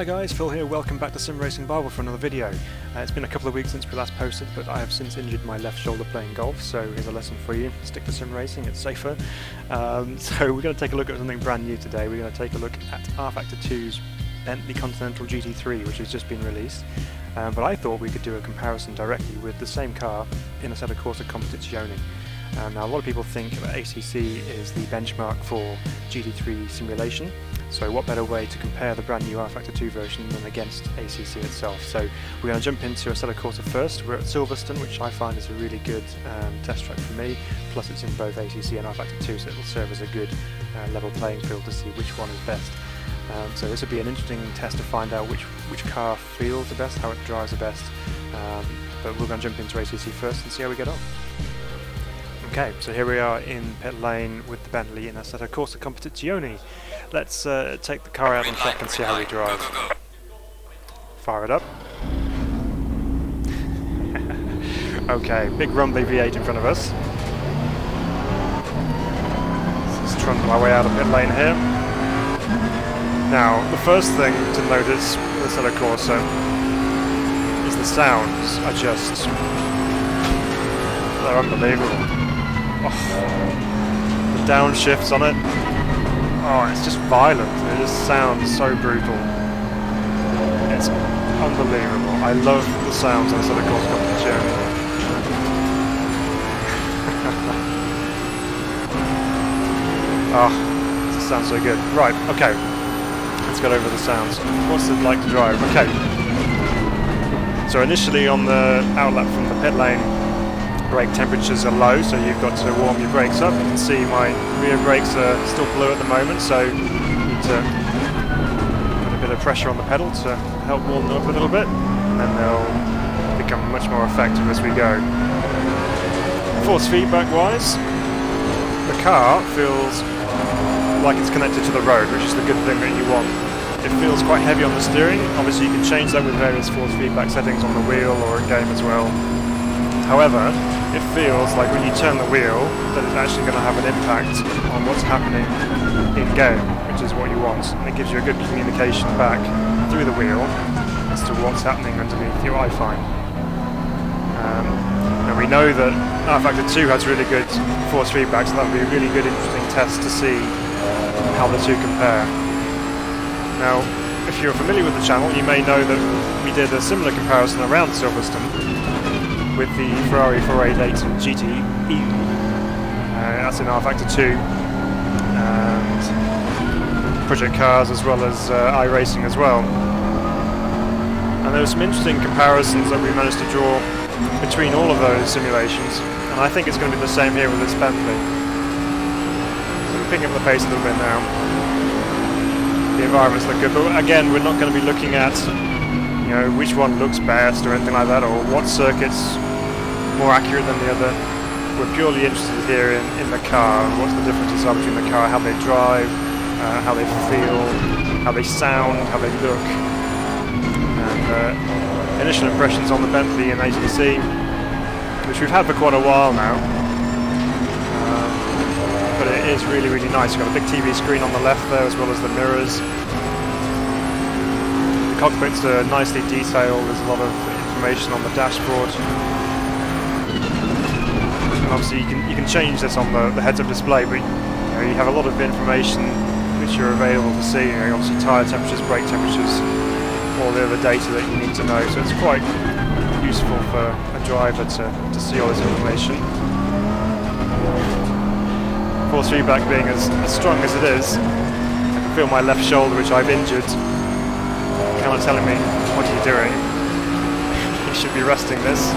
Hi guys, Phil here, welcome back to Sim Racing Bible for another video. It's been a couple of weeks since we last posted, but I have since injured my left shoulder playing golf, so here's a lesson for you. Stick to sim racing, it's safer. So we're going to take a look at something brand new today. We're going to take a look at rFactor 2's Bentley Continental GT3, which has just been released. But I thought we could do a comparison directly with the same car in Assetto Corsa Competizione. Now a lot of people think that ACC is the benchmark for GT3 simulation, so what better way to compare the brand new rFactor 2 version than against ACC itself. So we're going to jump into Assetto Corsa first. We're at Silverstone, which I find is a really good test track for me, plus it's in both ACC and rFactor 2, so it will serve as a good level playing field to see which one is best. So this will be an interesting test to find out which car feels the best, how it drives the best, but we're going to jump into ACC first and see how we get on. Okay, so here we are in pit lane with the Bentley in Assetto Corsa Competizione. Let's take the car out on track and see how we drive. Fire it up. Okay, big rumbly V8 in front of us. Just trundle my way out of pit lane here. Now, the first thing to notice with Assetto Corsa is the sounds are just... they're unbelievable. Oh, the downshifts on it, oh, it's just violent. It just sounds so brutal. It's unbelievable. I love the sounds on Assetto Corsa Competizione. Oh, this sounds so good. Right, okay. Let's get over the sounds. What's it like to drive? Okay. So initially on the outlap from the pit lane, brake temperatures are low, so you've got to warm your brakes up. You can see my rear brakes are still blue at the moment, so you need to put a bit of pressure on the pedal to help warm them up a little bit, and then they'll become much more effective as we go. Force feedback wise, the car feels like it's connected to the road, which is the good thing that you want. It feels quite heavy on the steering. Obviously you can change that with various force feedback settings on the wheel or in game as well. However, it feels like when you turn the wheel that it's actually going to have an impact on what's happening in game, which is what you want, and it gives you a good communication back through the wheel as to what's happening underneath you, I find. And we know that rFactor 2 has really good force feedback, so that would be a really good interesting test to see how the two compare. Now, if you're familiar with the channel, you may know that we did a similar comparison around Silverstone with the Ferrari 488 GT3, that's in rFactor 2, and Project Cars as well as iRacing as well. And there were some interesting comparisons that we managed to draw between all of those simulations, and I think it's going to be the same here with this Bentley. So we're picking up the pace a little bit now. The environments look good, but again we're not going to be looking at which one looks best or anything like that, or what circuit's more accurate than the other. We're purely interested here in the car, and what the differences are between the car, how they drive, how they feel, how they sound, how they look, and initial impressions on the Bentley in ACC, which we've had for quite a while now, but it is really, really nice. You've got a big TV screen on the left there as well as the mirrors. Cockpits are nicely detailed, there's a lot of information on the dashboard. And obviously you can change this on the heads-up display, but you have a lot of information which are available to see. Obviously tyre temperatures, brake temperatures, all the other data that you need to know, so it's quite useful for a driver to see all this information. Force feedback being as strong as it is, I can feel my left shoulder, which I've injured, kind of telling me, what are you doing? You should be resting this.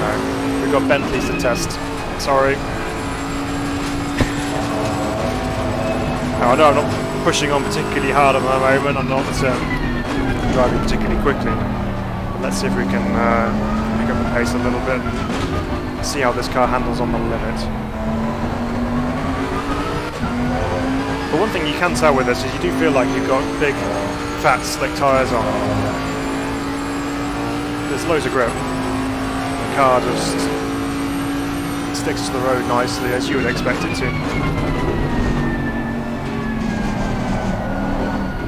No, we've got Bentleys to test. Sorry. Now I know I'm not pushing on particularly hard at the moment, I'm not driving particularly quickly, but let's see if we can pick up the pace a little bit and see how this car handles on the limit. But one thing you can tell with this is you do feel like you've got big fat slick tyres on. There's loads of grip. The car just sticks to the road nicely as you would expect it to.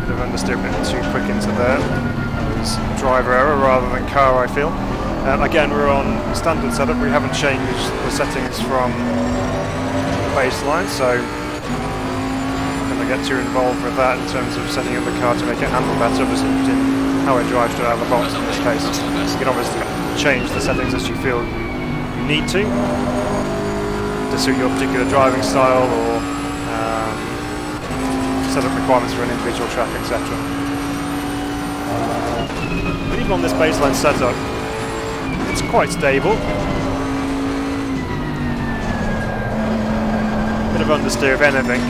Bit of of understeer a bit too quick into there. It was driver error rather than car, I feel. Again, we're on standard setup. We haven't changed the settings from baseline, so I'm going to get too involved with that in terms of setting up the car to make it handle better. I'm just interested in how it drives straight out of the box in this case. You can obviously change the settings as you feel you need to suit your particular driving style or set up requirements for an individual track, etc. But even on this baseline setup, it's quite stable. Bit of understeer if anything.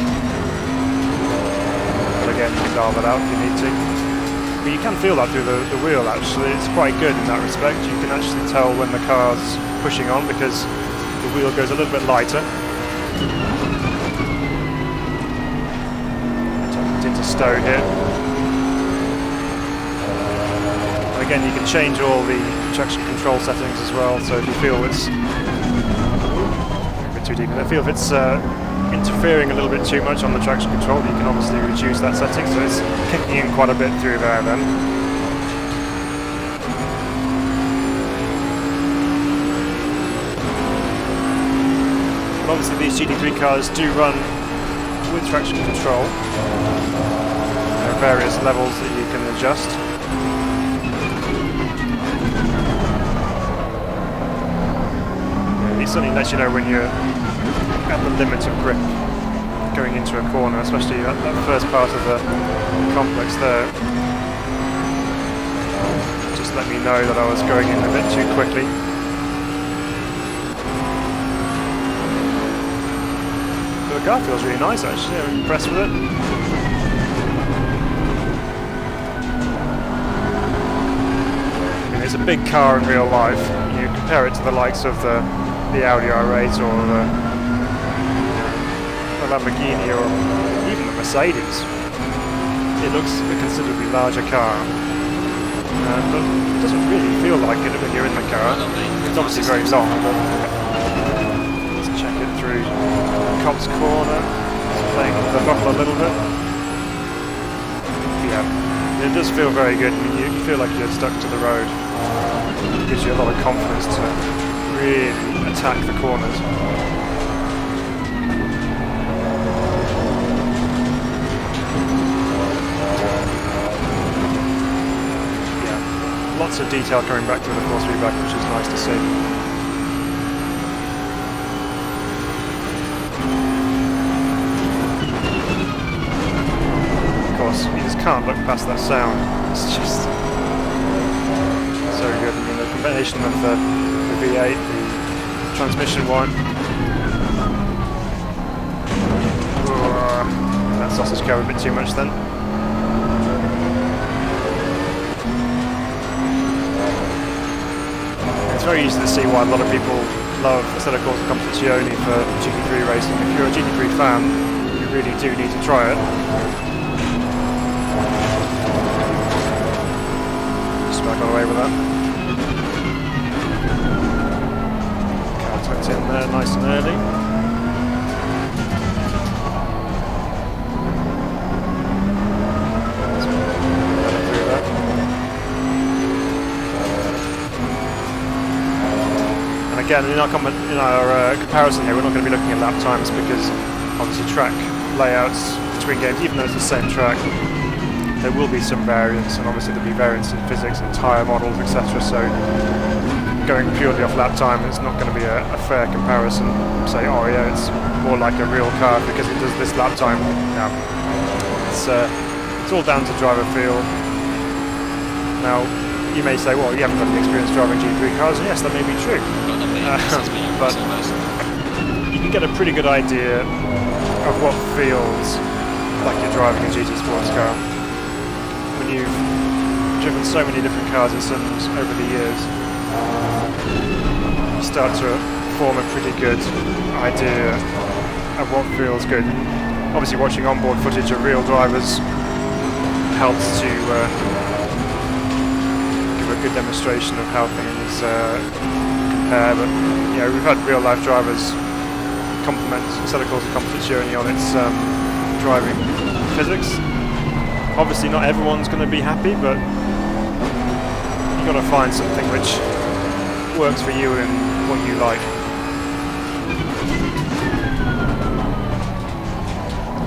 But again, you can dial that out if you need to. But you can feel that through the wheel actually. It's quite good in that respect. You can actually tell when the car's pushing on because the wheel goes a little bit lighter. It's into stow here. Again, you can change all the traction control settings as well, so if you feel it's a bit too deep, if it's interfering a little bit too much on the traction control, you can obviously reduce that setting, so it's kicking in quite a bit through there then. But obviously these GT3 cars do run with traction control. There are various levels that you can adjust. It certainly lets you know when you're at the limit of grip going into a corner, especially that first part of the complex there. Just let me know that I was going in a bit too quickly. But the car feels really nice actually, I'm impressed with it. I mean, it's a big car in real life. You compare it to the likes of the Audi R8 or the Lamborghini or even the Mercedes. It looks a considerably larger car, but it doesn't really feel like it when you're in the car. It's obviously very long, but let's check it through Copse Corner. It's playing with the buckle a little bit. Yeah, it does feel very good. I mean, you feel like you're stuck to the road. It gives you a lot of confidence to really attack the corners. Yeah, lots of detail coming back to the force feedback, which is nice to see. Of course, you just can't look past that sound. It's just so good. I mean, the combination of the V8, the transmission one. That sausage go a bit too much then. It's very easy to see why a lot of people love Assetto Corsa Competizione for GT3 racing. If you're a GT3 fan, you really do need to try it. Just about got away with that. Tucked in there nice and early. And again, in our comparison here, we're not going to be looking at lap times because obviously track layouts between games, even though it's the same track, there will be some variance, and obviously there'll be variance in physics and tyre models, etc. So going purely off lap time, it's not going to be a fair comparison. Say, oh yeah, it's more like a real car because it does this lap time. No, it's all down to driver feel. Now, you may say, well, you haven't got any experience driving GT3 cars, and yes, that may be true. But you can get a pretty good idea of what feels like you're driving a GT sports car. When you've driven so many different cars and sims over the years, you start to form a pretty good idea of what feels good. Obviously watching onboard footage of real drivers helps to give a good demonstration of how things compare, but you know, we've had real life drivers compliment Assetto Corsa Competizione on its driving physics. Obviously not everyone's going to be happy, but you've got to find something which works for you and what you like.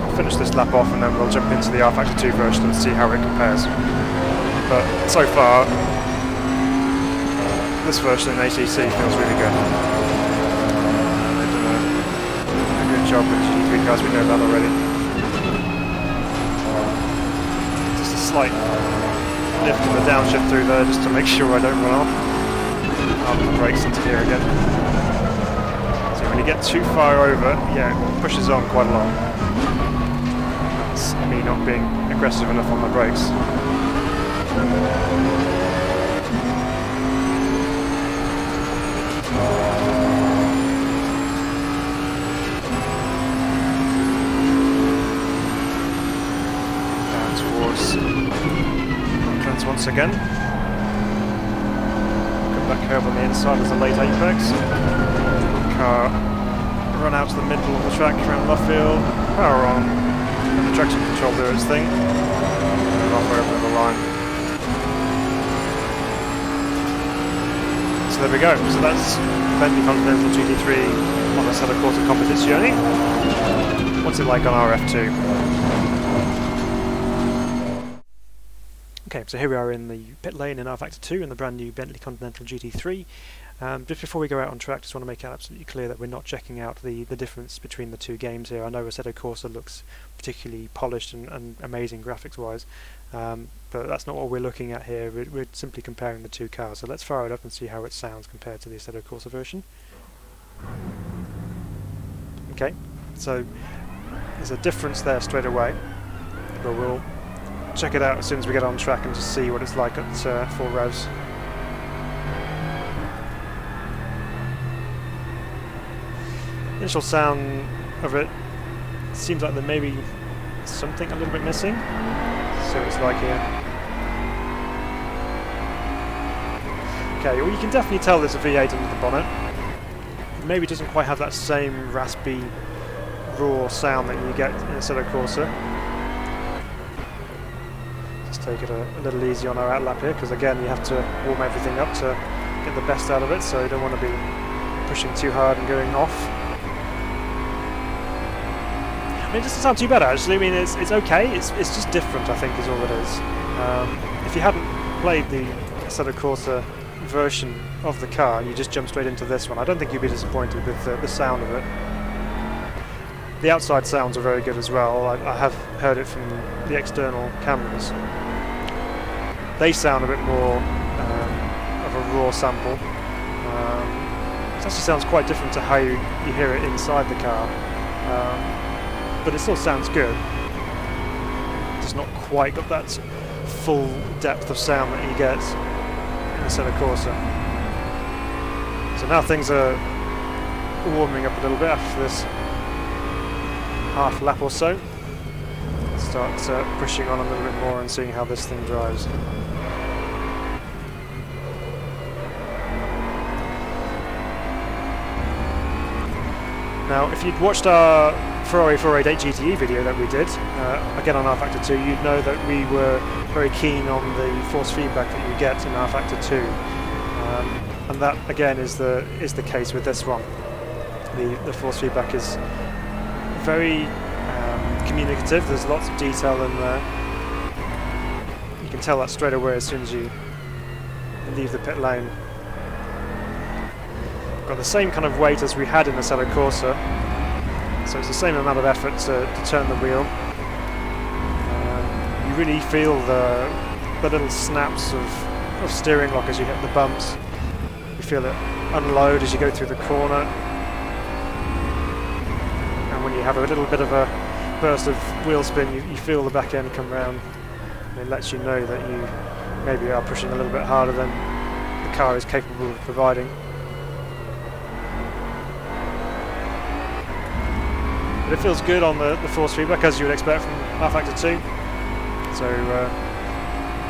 I'll finish this lap off and then we'll jump into the rFactor 2 version and see how it compares. But so far, this version in ATC feels really good. They've done a good job with GT3 cars, we know that already. Just a slight lift in the downshift through there just to make sure I don't run off. I'll put the brakes into gear again. So when you get too far over, yeah, it pushes on quite a lot. That's me not being aggressive enough on my brakes. Down towards Brooklands once again. That curve on the inside is a late apex. Car run out to the middle of the track around Luffield, power on, and the traction control do its thing, and halfway over the line. So there we go. So that's Bentley Continental GT3 on Assetto Corsa Competizione. What's it like on RF2? Okay, so here we are in the pit lane in rFactor 2 in the brand new Bentley Continental GT3. Just before we go out on track, just want to make it absolutely clear that we're not checking out the difference between the two games here. I know Assetto Corsa looks particularly polished and amazing graphics-wise, but that's not what we're looking at here. We're simply comparing the two cars. So let's fire it up and see how it sounds compared to the Assetto Corsa version. Okay, so there's a difference there straight away, but we'll check it out as soon as we get on track and just see what it's like at full revs. Initial sound of it seems like there may be something a little bit missing. See what it's like here. Okay, well you can definitely tell there's a V8 under the bonnet. It maybe doesn't quite have that same raspy, raw sound that you get in Assetto Corsa. Take it a little easy on our outlap here, because again you have to warm everything up to get the best out of it, so you don't want to be pushing too hard and going off. I mean, it doesn't sound too bad actually. I mean, it's okay, it's just different, I think, is all it is. If you hadn't played the Assetto Corsa version of the car and you just jump straight into this one, I don't think you'd be disappointed with the sound of it. The outside sounds are very good as well. I have heard it from the external cameras. They sound a bit more of a raw sample. It actually sounds quite different to how you hear it inside the car. But it still sounds good. It's not quite got that full depth of sound that you get in the Assetto Corsa. So now things are warming up a little bit after this half lap or so. Start pushing on a little bit more and seeing how this thing drives. Now, if you'd watched our Ferrari 488 GTE video that we did, again on rFactor 2, you'd know that we were very keen on the force feedback that you get in rFactor 2, and that again is the case with this one. The force feedback is very communicative. There's lots of detail in there. You can tell that straight away as soon as you leave the pit lane. Got the same kind of weight as we had in the Assetto Corsa, so it's the same amount of effort to turn the wheel. You really feel the little snaps of steering lock as you hit the bumps. You feel it unload as you go through the corner, and when you have a little bit of a burst of wheel spin, you feel the back end come round, and it lets you know that you maybe are pushing a little bit harder than the car is capable of providing. But it feels good on the force feedback, as you would expect from rFactor 2. So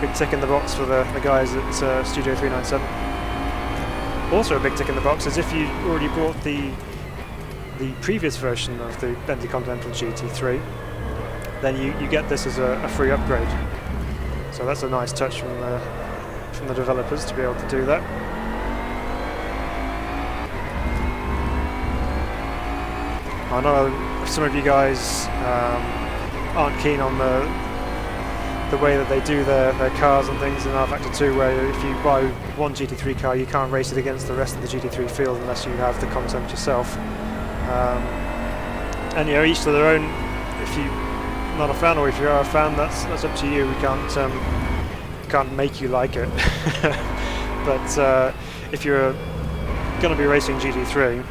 big tick in the box for the guys at Studio 397. Also a big tick in the box is if you already bought the previous version of the Bentley Continental GT3, then you get this as a free upgrade. So that's a nice touch from the developers to be able to do that. I know some of you guys aren't keen on the way that they do their cars and things in rFactor 2, where if you buy one GT3 car you can't race it against the rest of the GT3 field unless you have the content yourself. And you know, each to their own. If you're not a fan, or if you are a fan, that's up to you. We can't make you like it. But if you're going to be racing GT3,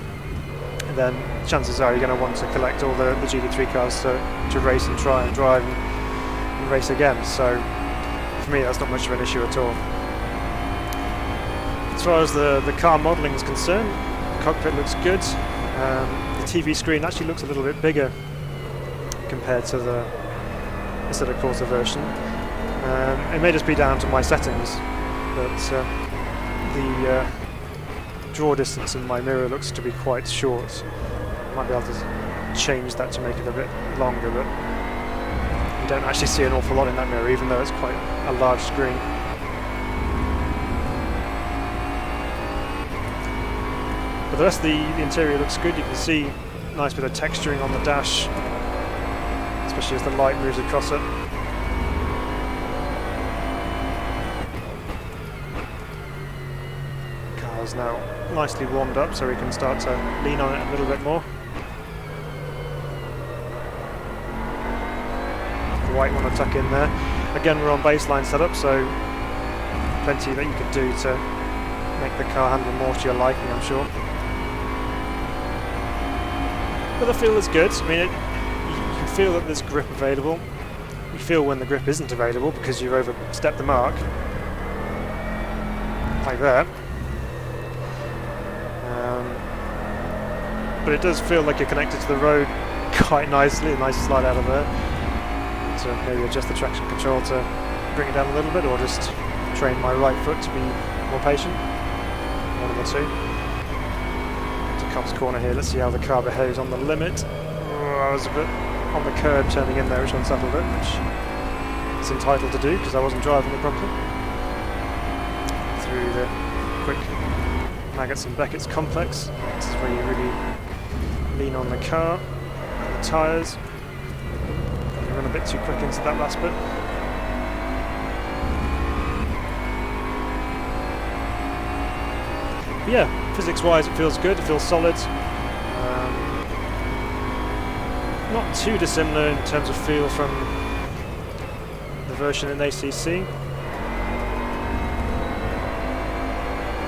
then chances are you're going to want to collect all the GT3 cars to race and try and drive and race again. So for me, that's not much of an issue at all. As far as the car modelling is concerned, the cockpit looks good. The TV screen actually looks a little bit bigger compared to the Assetto Corsa version. It may just be down to my settings, but the draw distance in my mirror looks to be quite short. I might be able to change that to make it a bit longer, but you don't actually see an awful lot in that mirror, even though it's quite a large screen. But the rest of the interior looks good. You can see a nice bit of texturing on the dash, especially as the light moves across it. Car's now nicely warmed up, so we can start to lean on it a little bit more. The white one to tuck in there. Again, we're on baseline setup, so plenty that you could do to make the car handle more to your liking, I'm sure. But the feel is good. I mean, you feel that there's grip available. You feel when the grip isn't available because you've overstepped the mark, like that. But it does feel like you're connected to the road quite nicely. A nice slide out of there. So maybe adjust the traction control to bring it down a little bit, or just train my right foot to be more patient. One of the two. To Cobb's corner here. Let's see how the car behaves on the limit. I was a bit on the curb turning in there, which unsettled it, which it's entitled to do because I wasn't driving it properly. Through the quick Maggots and Beckett's complex. This is where you really lean on the car and the tyres. You run a bit too quick into that last bit. But yeah, physics-wise it feels good, it feels solid. Not too dissimilar in terms of feel from the version in ACC.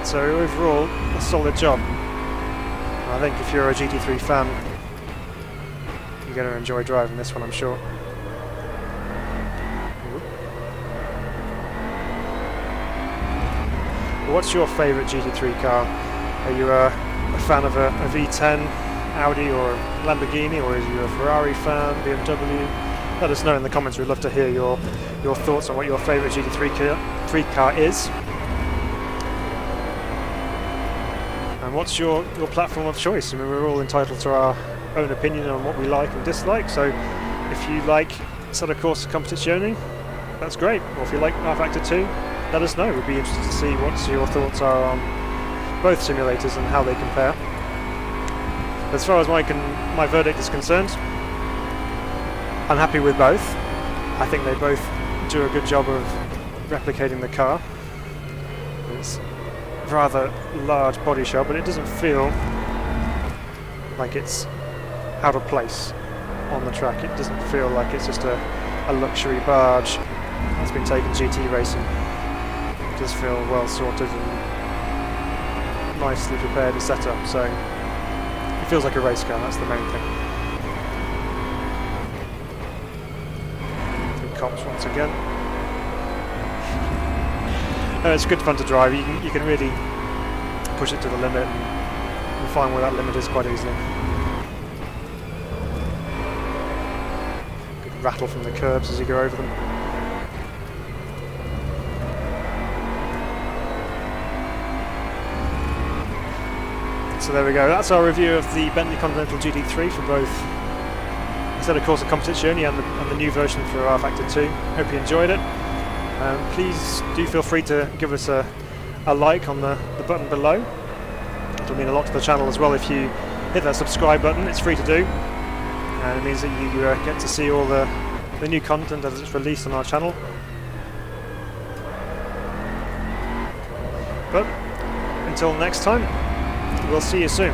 So overall, a solid job. I think if you're a GT3 fan, you're going to enjoy driving this one, I'm sure. But what's your favourite GT3 car? Are you a fan of a V10, Audi or Lamborghini, or are you a Ferrari fan, BMW? Let us know in the comments. We'd love to hear your thoughts on what your favourite GT3 car is. And what's your platform of choice? I mean, we're all entitled to our own opinion on what we like and dislike, so if you like Assetto Corsa Competizione, that's great. Or if you like rFactor 2, let us know. We'd be interested to see what your thoughts are on both simulators and how they compare. As far as my verdict is concerned, I'm happy with both. I think they both do a good job of replicating the car. It's a rather large body shop, but it doesn't feel like it's out of place on the track. It doesn't feel like it's just a luxury barge that's been taken GT racing. It does feel well sorted and nicely prepared and set up, so it feels like a race car. That's the main thing. Through cops once again. It's good fun to drive. You can really push it to the limit and find where that limit is quite easily. Good rattle from the curbs as you go over them. So there we go. That's our review of the Bentley Continental GT3 for both Assetto Corsa Competizione and the new version for rFactor 2. Hope you enjoyed it. Please do feel free to give us a like on the button below. It'll mean a lot to the channel as well if you hit that subscribe button. It's free to do, and it means that you get to see all the new content as it's released on our channel. But until next time, we'll see you soon.